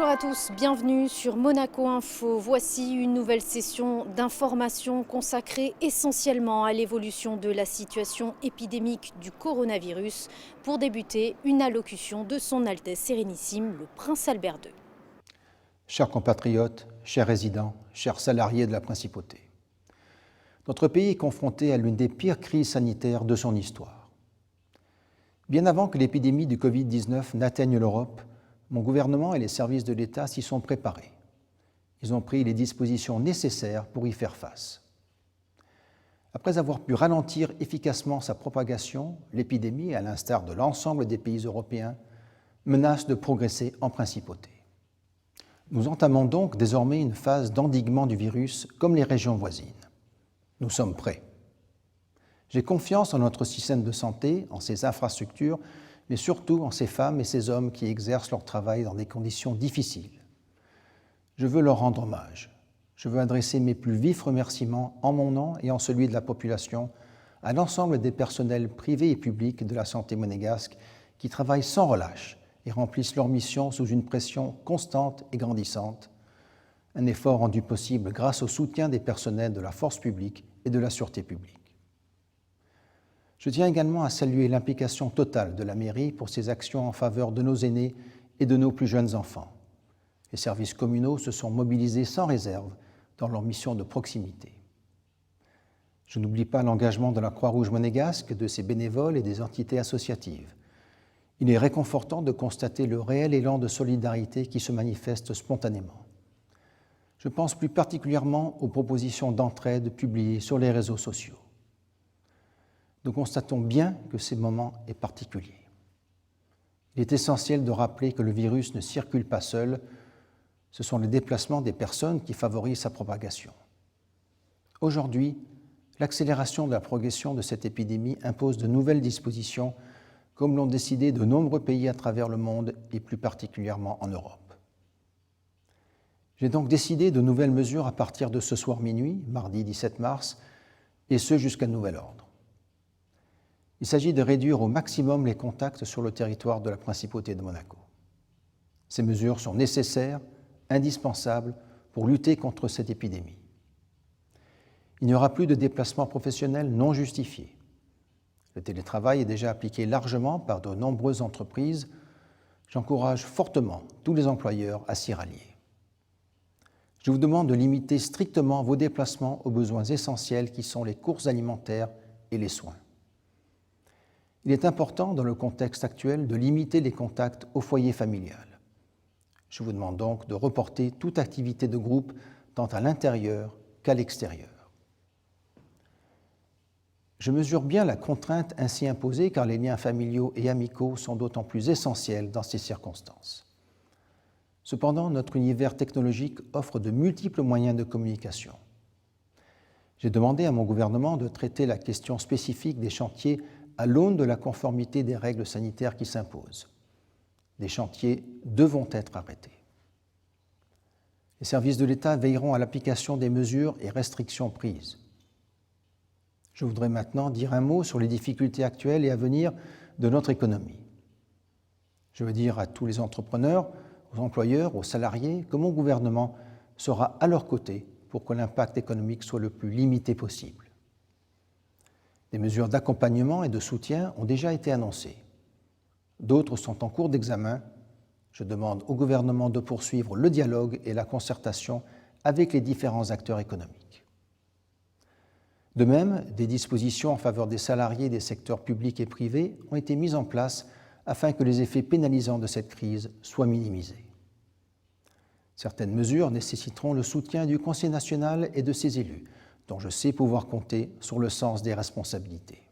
Bonsoir à tous, bienvenue sur Monaco Info. Voici une nouvelle session d'information consacrée essentiellement à l'évolution de la situation épidémique du coronavirus. Pour débuter, une allocution de son Altesse Sérénissime, le Prince Albert II. Chers compatriotes, chers résidents, chers salariés de la Principauté, notre pays est confronté à l'une des pires crises sanitaires de son histoire. Bien avant que l'épidémie du Covid-19 n'atteigne l'Europe, mon gouvernement et les services de l'État s'y sont préparés. Ils ont pris les dispositions nécessaires pour y faire face. Après avoir pu ralentir efficacement sa propagation, l'épidémie, à l'instar de l'ensemble des pays européens, menace de progresser en Principauté. Nous entamons donc désormais une phase d'endiguement du virus comme les régions voisines. Nous sommes prêts. J'ai confiance en notre système de santé, en ses infrastructures, mais surtout en ces femmes et ces hommes qui exercent leur travail dans des conditions difficiles. Je veux leur rendre hommage. Je veux adresser mes plus vifs remerciements en mon nom et en celui de la population à l'ensemble des personnels privés et publics de la santé monégasque qui travaillent sans relâche et remplissent leur mission sous une pression constante et grandissante, un effort rendu possible grâce au soutien des personnels de la force publique et de la sûreté publique. Je tiens également à saluer l'implication totale de la mairie pour ses actions en faveur de nos aînés et de nos plus jeunes enfants. Les services communaux se sont mobilisés sans réserve dans leur mission de proximité. Je n'oublie pas l'engagement de la Croix-Rouge monégasque, de ses bénévoles et des entités associatives. Il est réconfortant de constater le réel élan de solidarité qui se manifeste spontanément. Je pense plus particulièrement aux propositions d'entraide publiées sur les réseaux sociaux. Nous constatons bien que ce moment est particulier. Il est essentiel de rappeler que le virus ne circule pas seul, ce sont les déplacements des personnes qui favorisent sa propagation. Aujourd'hui, l'accélération de la progression de cette épidémie impose de nouvelles dispositions, comme l'ont décidé de nombreux pays à travers le monde et plus particulièrement en Europe. J'ai donc décidé de nouvelles mesures à partir de ce soir minuit, mardi 17 mars, et ce jusqu'à nouvel ordre. Il s'agit de réduire au maximum les contacts sur le territoire de la Principauté de Monaco. Ces mesures sont nécessaires, indispensables pour lutter contre cette épidémie. Il n'y aura plus de déplacements professionnels non justifiés. Le télétravail est déjà appliqué largement par de nombreuses entreprises. J'encourage fortement tous les employeurs à s'y rallier. Je vous demande de limiter strictement vos déplacements aux besoins essentiels qui sont les courses alimentaires et les soins. Il est important, dans le contexte actuel, de limiter les contacts au foyer familial. Je vous demande donc de reporter toute activité de groupe tant à l'intérieur qu'à l'extérieur. Je mesure bien la contrainte ainsi imposée car les liens familiaux et amicaux sont d'autant plus essentiels dans ces circonstances. Cependant, notre univers technologique offre de multiples moyens de communication. J'ai demandé à mon gouvernement de traiter la question spécifique des chantiers à l'aune de la conformité des règles sanitaires qui s'imposent. Des chantiers devront être arrêtés. Les services de l'État veilleront à l'application des mesures et restrictions prises. Je voudrais maintenant dire un mot sur les difficultés actuelles et à venir de notre économie. Je veux dire à tous les entrepreneurs, aux employeurs, aux salariés, que mon gouvernement sera à leur côté pour que l'impact économique soit le plus limité possible. Des mesures d'accompagnement et de soutien ont déjà été annoncées. D'autres sont en cours d'examen. Je demande au gouvernement de poursuivre le dialogue et la concertation avec les différents acteurs économiques. De même, des dispositions en faveur des salariés des secteurs publics et privés ont été mises en place afin que les effets pénalisants de cette crise soient minimisés. Certaines mesures nécessiteront le soutien du Conseil national et de ses élus, dont je sais pouvoir compter sur le sens des responsabilités.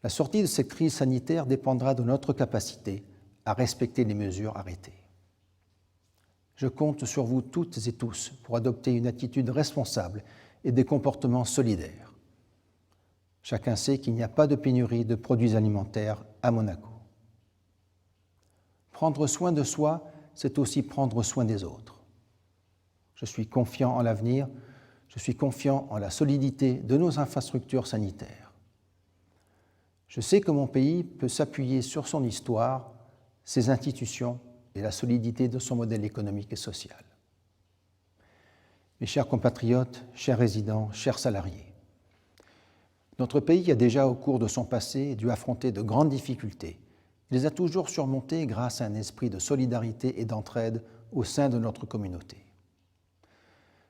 La sortie de cette crise sanitaire dépendra de notre capacité à respecter les mesures arrêtées. Je compte sur vous toutes et tous pour adopter une attitude responsable et des comportements solidaires. Chacun sait qu'il n'y a pas de pénurie de produits alimentaires à Monaco. Prendre soin de soi, c'est aussi prendre soin des autres. Je suis confiant en l'avenir. Je suis confiant en la solidité de nos infrastructures sanitaires. Je sais que mon pays peut s'appuyer sur son histoire, ses institutions et la solidité de son modèle économique et social. Mes chers compatriotes, chers résidents, chers salariés, notre pays a déjà, au cours de son passé, dû affronter de grandes difficultés. Il les a toujours surmontées grâce à un esprit de solidarité et d'entraide au sein de notre communauté.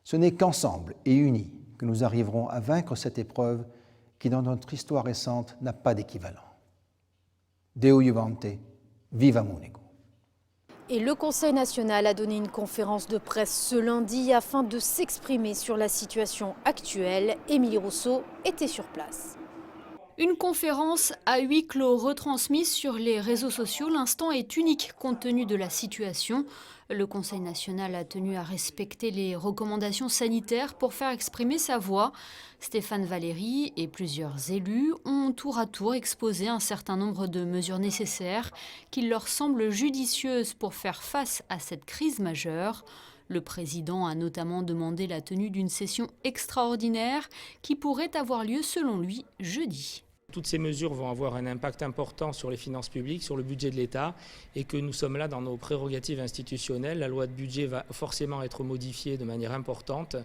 Ce n'est qu'ensemble et unis que nous arriverons à vaincre cette épreuve qui, dans notre histoire récente, n'a pas d'équivalent. Deo Iuvante, viva Monaco. Et le Conseil national a donné une conférence de presse ce lundi afin de s'exprimer sur la situation actuelle. Émilie Rousseau était sur place. Une conférence à huis clos retransmise sur les réseaux sociaux. L'instant est unique compte tenu de la situation. Le Conseil national a tenu à respecter les recommandations sanitaires pour faire exprimer sa voix. Stéphane Valéry et plusieurs élus ont tour à tour exposé un certain nombre de mesures nécessaires qui leur semblent judicieuses pour faire face à cette crise majeure. Le président a notamment demandé la tenue d'une session extraordinaire qui pourrait avoir lieu, selon lui, jeudi. Toutes ces mesures vont avoir un impact important sur les finances publiques, sur le budget de l'État, et que nous sommes là dans nos prérogatives institutionnelles. La loi de budget va forcément être modifiée de manière importante.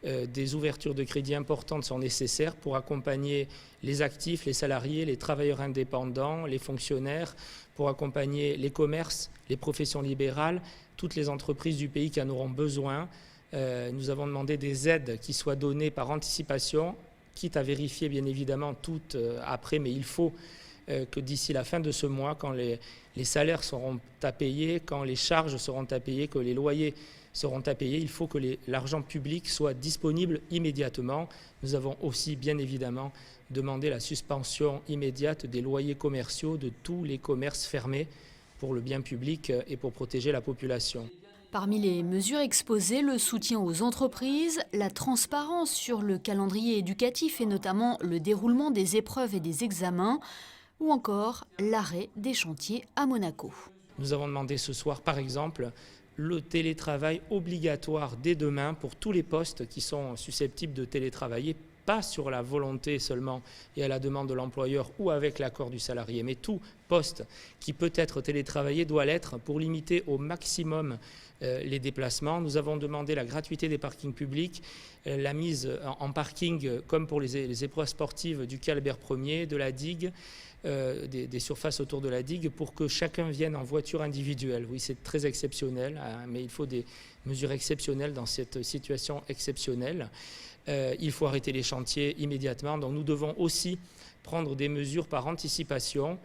Des ouvertures de crédits importantes sont nécessaires pour accompagner les actifs, les salariés, les travailleurs indépendants, les fonctionnaires, pour accompagner les commerces, les professions libérales, toutes les entreprises du pays qui en auront besoin. Nous avons demandé des aides qui soient données par anticipation, quitte à vérifier bien évidemment tout après, mais il faut que d'ici la fin de ce mois, quand les salaires seront à payer, quand les charges seront à payer, que les loyers seront à payer, il faut que l'argent public soit disponible immédiatement. Nous avons aussi bien évidemment demandé la suspension immédiate des loyers commerciaux de tous les commerces fermés pour le bien public et pour protéger la population. Parmi les mesures exposées, le soutien aux entreprises, la transparence sur le calendrier éducatif et notamment le déroulement des épreuves et des examens, ou encore l'arrêt des chantiers à Monaco. Nous avons demandé ce soir, par exemple, le télétravail obligatoire dès demain pour tous les postes qui sont susceptibles de télétravailler, pas sur la volonté seulement et à la demande de l'employeur ou avec l'accord du salarié, mais tout poste qui peut être télétravaillé doit l'être pour limiter au maximum les déplacements. Nous avons demandé la gratuité des parkings publics, la mise en parking comme pour les épreuves sportives du quai Albert Ier, de la digue, des surfaces autour de la digue pour que chacun vienne en voiture individuelle. Oui, c'est très exceptionnel, mais il faut des mesures exceptionnelles dans cette situation exceptionnelle. Il faut arrêter les chantiers immédiatement. Donc nous devons aussi prendre des mesures par anticipation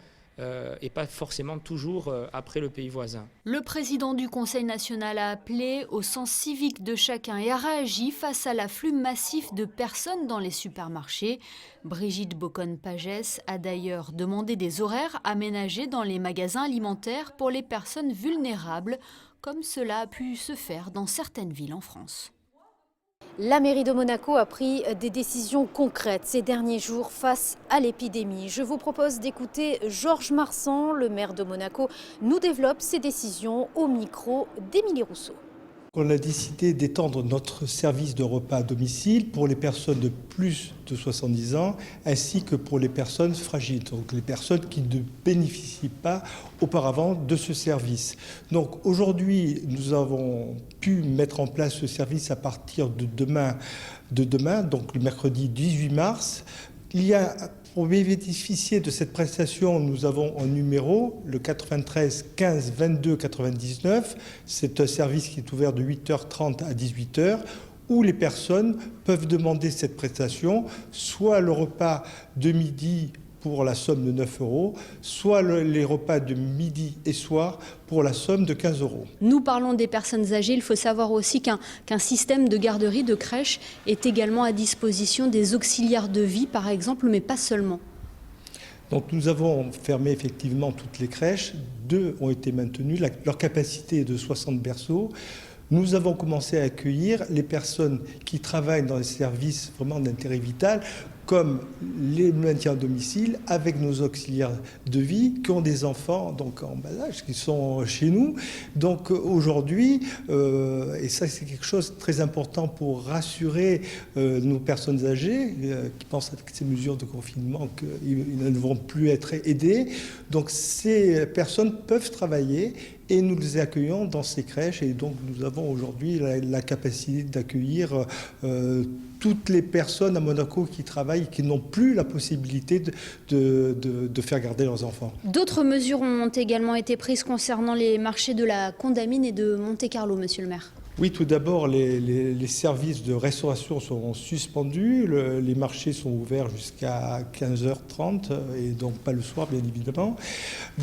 et pas forcément toujours après le pays voisin. Le président du Conseil national a appelé au sens civique de chacun et a réagi face à l'afflux massif de personnes dans les supermarchés. Brigitte Boccon-Pagès a d'ailleurs demandé des horaires aménagés dans les magasins alimentaires pour les personnes vulnérables, comme cela a pu se faire dans certaines villes en France. La mairie de Monaco a pris des décisions concrètes ces derniers jours face à l'épidémie. Je vous propose d'écouter Georges Marsan, le maire de Monaco, nous développe ces décisions au micro d'Émilie Rousseau. On a décidé d'étendre notre service de repas à domicile pour les personnes de plus de 70 ans ainsi que pour les personnes fragiles, donc les personnes qui ne bénéficient pas auparavant de ce service. Donc aujourd'hui, nous avons pu mettre en place ce service à partir de demain, donc le mercredi 18 mars. Il y a Pour bénéficier de cette prestation, nous avons un numéro, le 93 15 22 99. C'est un service qui est ouvert de 8h30 à 18h, où les personnes peuvent demander cette prestation, soit le repas de midi pour la somme de 9 €, soit les repas de midi et soir pour la somme de 15 €. Nous parlons des personnes âgées. Il faut savoir aussi qu'un système de garderie, de crèche, est également à disposition des auxiliaires de vie, par exemple, mais pas seulement. Donc nous avons fermé effectivement toutes les crèches. 2 ont été maintenues. Leur capacité est de 60 berceaux. Nous avons commencé à accueillir les personnes qui travaillent dans les services vraiment d'intérêt vital, comme les maintien à domicile avec nos auxiliaires de vie qui ont des enfants donc en bas âge, qui sont chez nous. Donc aujourd'hui, et ça c'est quelque chose de très important pour rassurer nos personnes âgées qui pensent avec ces mesures de confinement qu'ils ne vont plus être aidés. Donc ces personnes peuvent travailler et nous les accueillons dans ces crèches et donc nous avons aujourd'hui la capacité d'accueillir toutes les personnes à Monaco qui travaillent, qui n'ont plus la possibilité de faire garder leurs enfants. D'autres mesures ont également été prises concernant les marchés de la Condamine et de Monte-Carlo, monsieur le maire. Oui, tout d'abord, les services de restauration sont suspendus, les marchés sont ouverts jusqu'à 15h30 et donc pas le soir, bien évidemment.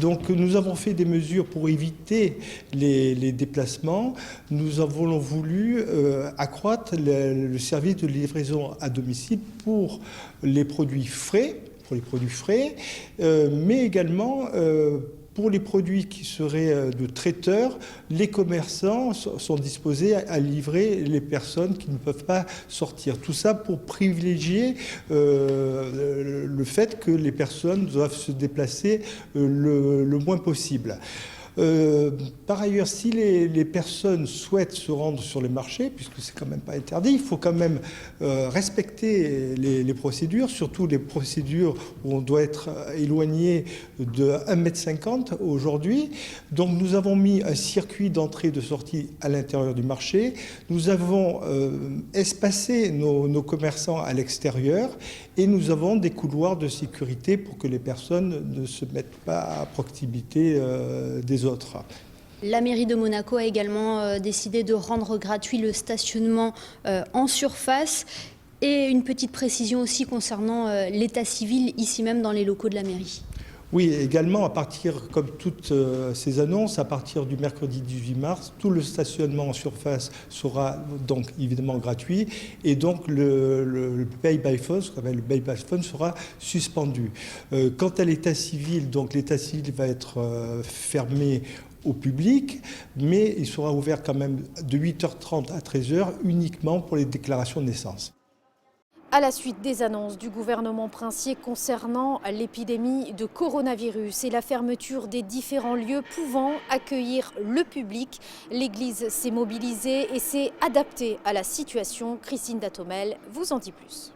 Donc nous avons fait des mesures pour éviter les déplacements. Nous avons voulu accroître le service de livraison à domicile pour les produits frais, mais également pour les produits qui seraient de traiteurs, les commerçants sont disposés à livrer les personnes qui ne peuvent pas sortir. Tout ça pour privilégier le fait que les personnes doivent se déplacer le moins possible. Par ailleurs, si les personnes souhaitent se rendre sur les marchés, puisque c'est quand même pas interdit, il faut quand même respecter les procédures, surtout les procédures où on doit être éloigné de 1,50 m aujourd'hui. Donc nous avons mis un circuit d'entrée et de sortie à l'intérieur du marché. Nous avons espacé nos commerçants à l'extérieur et nous avons des couloirs de sécurité pour que les personnes ne se mettent pas à proximité des autres. La mairie de Monaco a également décidé de rendre gratuit le stationnement en surface et une petite précision aussi concernant l'état civil ici même dans les locaux de la mairie. Oui, également, à partir, comme toutes ces annonces, à partir du mercredi 18 mars, tout le stationnement en surface sera donc évidemment gratuit et donc le pay by phone, ce qu'on appelle le pay by phone, sera suspendu. Quant à l'état civil, donc l'état civil va être fermé au public, mais il sera ouvert quand même de 8h30 à 13h uniquement pour les déclarations de naissance. À la suite des annonces du gouvernement princier concernant l'épidémie de coronavirus et la fermeture des différents lieux pouvant accueillir le public, l'Église s'est mobilisée et s'est adaptée à la situation. Christine Datomel vous en dit plus.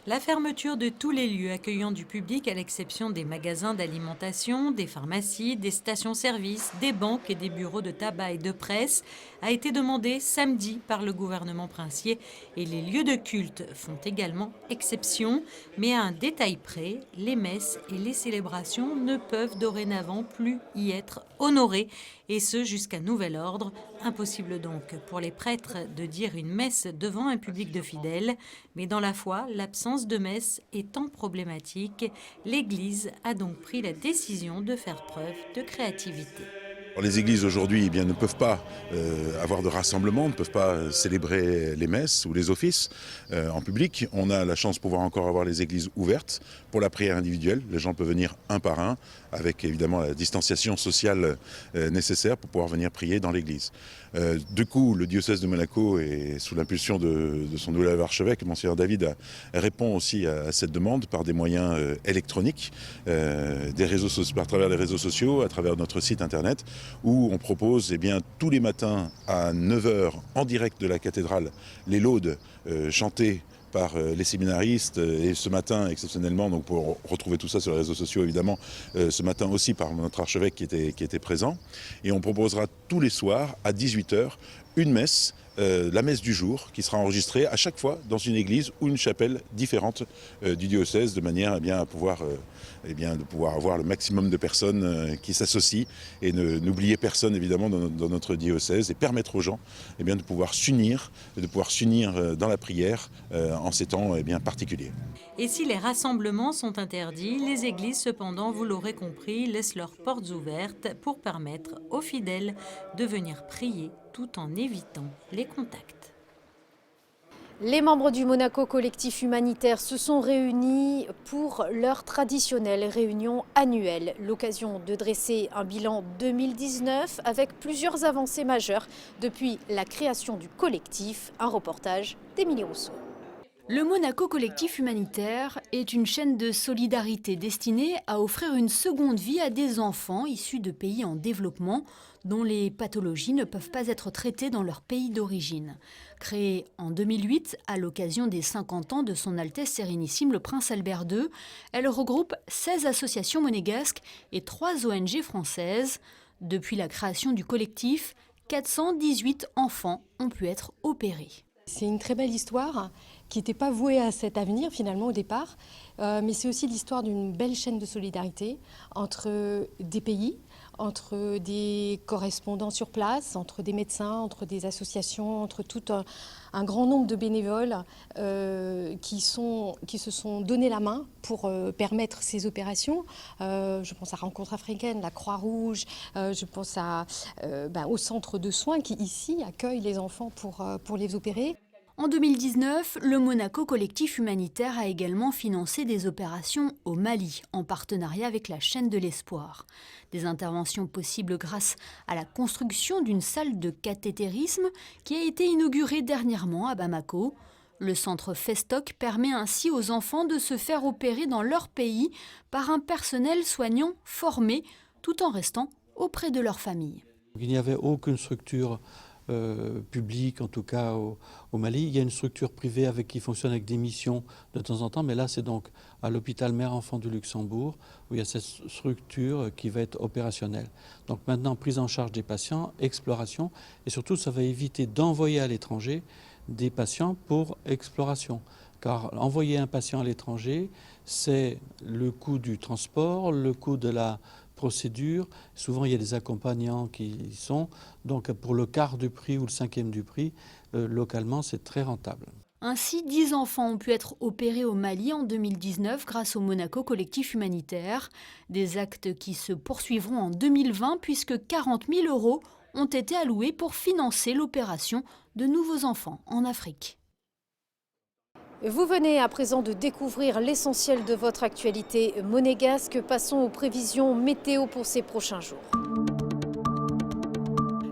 La fermeture de tous les lieux accueillant du public, à l'exception des magasins d'alimentation, des pharmacies, des stations-service, des banques et des bureaux de tabac et de presse, a été demandée samedi par le gouvernement princier. Et les lieux de culte font également exception. Mais à un détail près, les messes et les célébrations ne peuvent dorénavant plus y être honorées. Et ce, jusqu'à nouvel ordre. Impossible donc pour les prêtres de dire une messe devant un public de fidèles. Mais dans la foi, l'absence de messe étant problématique, l'Église a donc pris la décision de faire preuve de créativité. Les églises aujourd'hui ne peuvent pas avoir de rassemblement, ne peuvent pas célébrer les messes ou les offices en public. On a la chance de pouvoir encore avoir les églises ouvertes pour la prière individuelle. Les gens peuvent venir un par un avec évidemment la distanciation sociale nécessaire pour pouvoir venir prier dans l'église. Du coup, le diocèse de Monaco, et sous l'impulsion de son nouvel archevêque, Monseigneur David, répond aussi à cette demande par des moyens électroniques, par travers les réseaux sociaux, à travers notre site internet, où on propose tous les matins à 9h en direct de la cathédrale les laudes chantées par les séminaristes et ce matin exceptionnellement, donc pour retrouver tout ça sur les réseaux sociaux évidemment, ce matin aussi par notre archevêque qui était présent. Et on proposera tous les soirs à 18h une messe, la messe du jour, qui sera enregistrée à chaque fois dans une église ou une chapelle différente du diocèse, de manière à pouvoir avoir le maximum de personnes qui s'associent et n'oublier personne évidemment dans notre diocèse et permettre aux gens de pouvoir s'unir dans la prière en ces temps particuliers. Et si les rassemblements sont interdits, les églises cependant, vous l'aurez compris, laissent leurs portes ouvertes pour permettre aux fidèles de venir prier tout en évitant les contacts. Les membres du Monaco Collectif Humanitaire se sont réunis pour leur traditionnelle réunion annuelle. L'occasion de dresser un bilan 2019 avec plusieurs avancées majeures depuis la création du collectif. Un reportage d'Émilie Rousseau. Le Monaco Collectif Humanitaire est une chaîne de solidarité destinée à offrir une seconde vie à des enfants issus de pays en développement dont les pathologies ne peuvent pas être traitées dans leur pays d'origine. Créée en 2008 à l'occasion des 50 ans de Son Altesse Sérénissime le Prince Albert II, elle regroupe 16 associations monégasques et 3 ONG françaises. Depuis la création du collectif, 418 enfants ont pu être opérés. C'est une très belle histoire qui n'était pas vouée à cet avenir finalement au départ, mais c'est aussi l'histoire d'une belle chaîne de solidarité entre des pays, entre des correspondants sur place, entre des médecins, entre des associations, entre tout un grand nombre de bénévoles qui se sont donné la main pour permettre ces opérations. Je pense à Rencontre africaine, la Croix-Rouge, je pense au centre de soins qui ici accueille les enfants pour les opérer. En 2019, le Monaco Collectif Humanitaire a également financé des opérations au Mali, en partenariat avec la chaîne de l'Espoir. Des interventions possibles grâce à la construction d'une salle de cathétérisme qui a été inaugurée dernièrement à Bamako. Le centre Festoc permet ainsi aux enfants de se faire opérer dans leur pays par un personnel soignant formé, tout en restant auprès de leur famille. Il n'y avait aucune structure public, en tout cas au Mali. Il y a une structure privée qui fonctionne avec des missions de temps en temps, mais là c'est donc à l'hôpital Mère-Enfant du Luxembourg où il y a cette structure qui va être opérationnelle. Donc maintenant, prise en charge des patients, exploration, et surtout ça va éviter d'envoyer à l'étranger des patients pour exploration. Car envoyer un patient à l'étranger, c'est le coût du transport, le coût de la procédure. Souvent, il y a des accompagnants qui y sont. Donc, pour le quart du prix ou le 5e du prix, localement, c'est très rentable. Ainsi, 10 enfants ont pu être opérés au Mali en 2019 grâce au Monaco Collectif Humanitaire. Des actes qui se poursuivront en 2020 puisque 40 000 € ont été alloués pour financer l'opération de nouveaux enfants en Afrique. Vous venez à présent de découvrir l'essentiel de votre actualité monégasque. Passons aux prévisions météo pour ces prochains jours.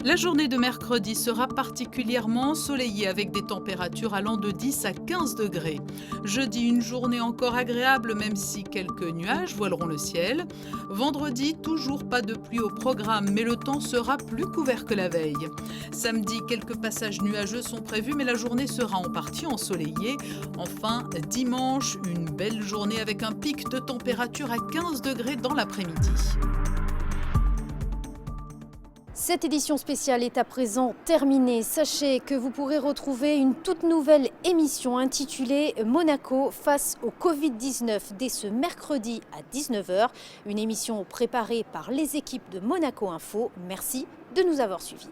La journée de mercredi sera particulièrement ensoleillée avec des températures allant de 10 à 15 degrés. Jeudi, une journée encore agréable même si quelques nuages voileront le ciel. Vendredi, toujours pas de pluie au programme mais le temps sera plus couvert que la veille. Samedi, quelques passages nuageux sont prévus mais la journée sera en partie ensoleillée. Enfin, dimanche, une belle journée avec un pic de température à 15 degrés dans l'après-midi. Cette édition spéciale est à présent terminée. Sachez que vous pourrez retrouver une toute nouvelle émission intitulée Monaco face au Covid-19 dès ce mercredi à 19h. Une émission préparée par les équipes de Monaco Info. Merci de nous avoir suivis.